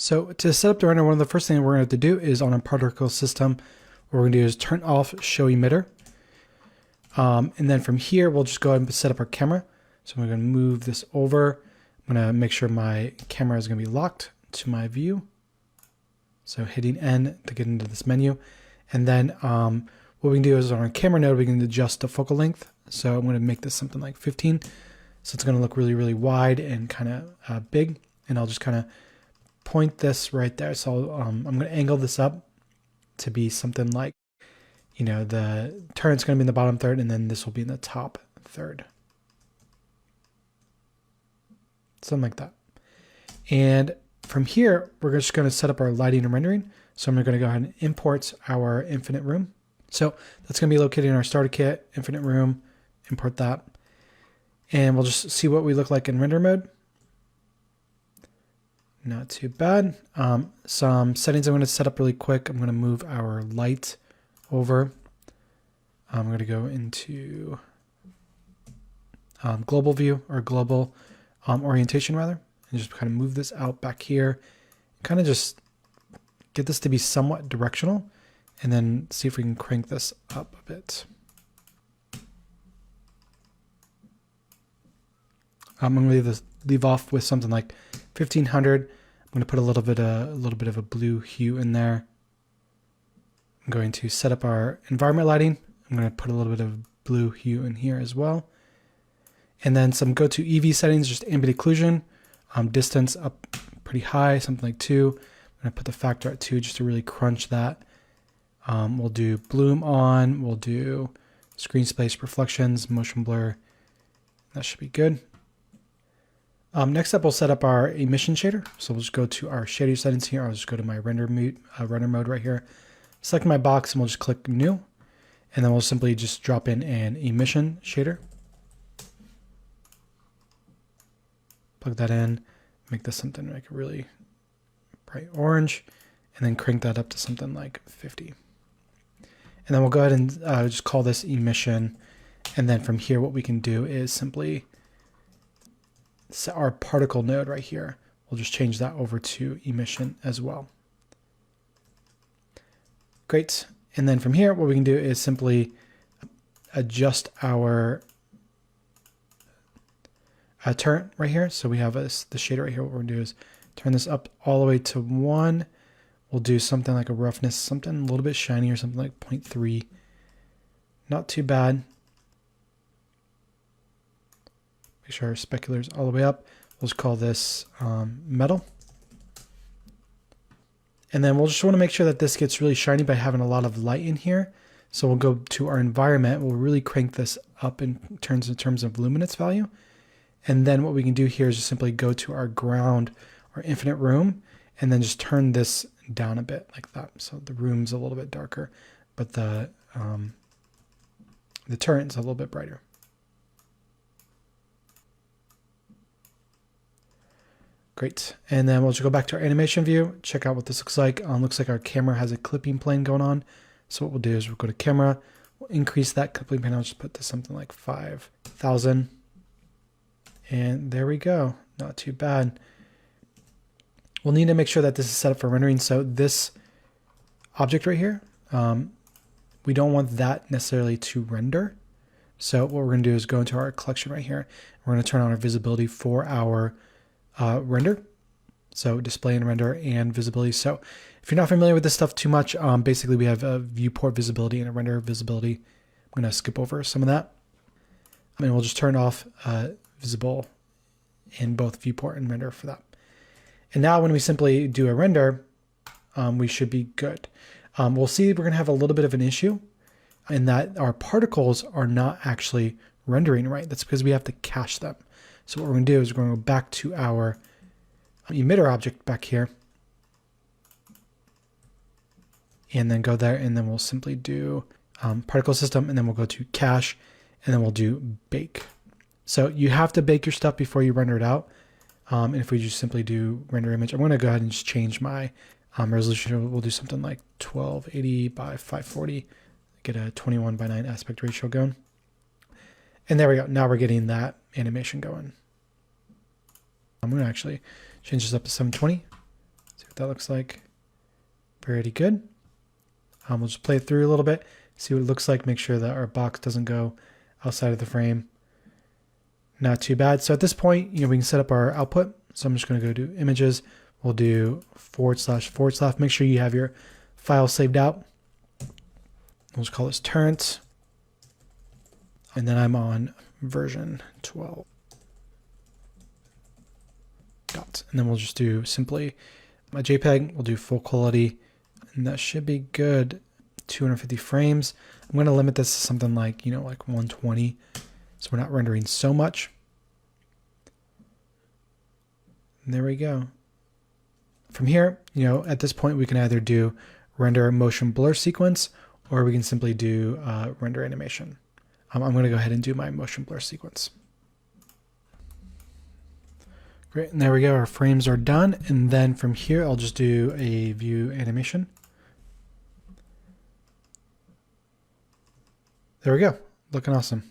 So to set up the render, one of the first things we're going to have to do is on a particle system, what we're going to do is turn off show emitter. And then from here, we'll just go ahead and set up our camera. So I'm going to move this over. I'm going to make sure my camera is going to be locked to my view. So hitting N to get into this menu. And then what we can do is on our camera node, we can adjust the focal length. So I'm going to make this something like 15. So it's going to look really, really wide and kind of big. And I'll just kind of point this right there. So I'm going to angle this up to be something like, you know, the turret's going to be in the bottom third, and then this will be in the top third. Something like that. And from here, we're just going to set up our lighting and rendering. So I'm going to go ahead and import our infinite room. So that's going to be located in our starter kit, infinite room, import that. And we'll just see what we look like in render mode. Not too bad. Some settings I'm going to set up really quick. I'm going to move our light over. I'm going to go into global view, or global orientation rather, and just kind of move this out back here. Kind of just get this to be somewhat directional, and then see if we can crank this up a bit. I'm going to leave off with something like 1500. I'm going to put a little bit of a blue hue in there. I'm going to set up our environment lighting. I'm going to put a little bit of blue hue in here as well. And then some go to EV settings, just ambient occlusion, distance up pretty high, something like 2. I'm going to put the factor at 2 just to really crunch that. We'll do bloom on. We'll do screen space reflections, motion blur. That should be good. Next up, we'll set up our emission shader. So we'll just go to our shader settings here. I'll just go to my render mode right here. Select my box and we'll just click new. And then we'll simply just drop in an emission shader. Plug that in, make this something like a really bright orange, and then crank that up to something like 50. And then we'll go ahead and just call this emission. And then from here, what we can do is simply set our particle node right here. We'll just change that over to emission as well. Great. And then from here, what we can do is simply adjust our turret right here. So we have the shader right here. What we're going to do is turn this up all the way to 1. We'll do something like a roughness, something a little bit shiny, or something like 0.3. Not too bad. Make sure our specular is all the way up. We'll just call this metal. And then we'll just want to make sure that this gets really shiny by having a lot of light in here. So we'll go to our environment. We'll really crank this up in terms of luminance value. And then what we can do here is just simply go to our ground, our infinite room, and then just turn this down a bit like that. So the room's a little bit darker, but the turret's a little bit brighter. Great. And then we'll just go back to our animation view, check out what this looks like. Looks like our camera has a clipping plane going on. So what we'll do is we'll go to camera, we'll increase that clipping plane. I'll just put to something like 5,000. And there we go. Not too bad. We'll need to make sure that this is set up for rendering. So this object right here, we don't want that necessarily to render. So what we're going to do is go into our collection right here. We're going to turn on our visibility for our render. So display and render and visibility. So if you're not familiar with this stuff too much, basically we have a viewport visibility and a render visibility. I'm going to skip over some of that. And we'll just turn off visible in both viewport and render for that. And now when we simply do a render, we should be good. We'll see we're going to have a little bit of an issue in that our particles are not actually rendering right. That's because we have to cache them. So what we're going to do is we're going to go back to our emitter object back here. And then go there, and then we'll simply do particle system, and then we'll go to cache, and then we'll do bake. So you have to bake your stuff before you render it out. And if we just simply do render image, I'm going to go ahead and just change my resolution. We'll do something like 1280 by 540, get a 21:9 aspect ratio going. And there we go. Now we're getting that animation going. I'm going to actually change this up to 720. So what that looks like. Pretty good. We'll just play it through a little bit, see what it looks like, make sure that our box doesn't go outside of the frame. Not too bad. So at this point, we can set up our output. So I'm just going to go to images. We'll do // Make sure you have your file saved out. We'll just call this Turnt. And then I'm on version 12. And then we'll just do simply my JPEG. We'll do full quality. And that should be good. 250 frames. I'm going to limit this to something like, like 120. So we're not rendering so much. And there we go. From here, at this point, we can either do render motion blur sequence, or we can simply do render animation. I'm going to go ahead and do my motion blur sequence. Great, and there we go. Our frames are done. And then from here, I'll just do a view animation. There we go. Looking awesome.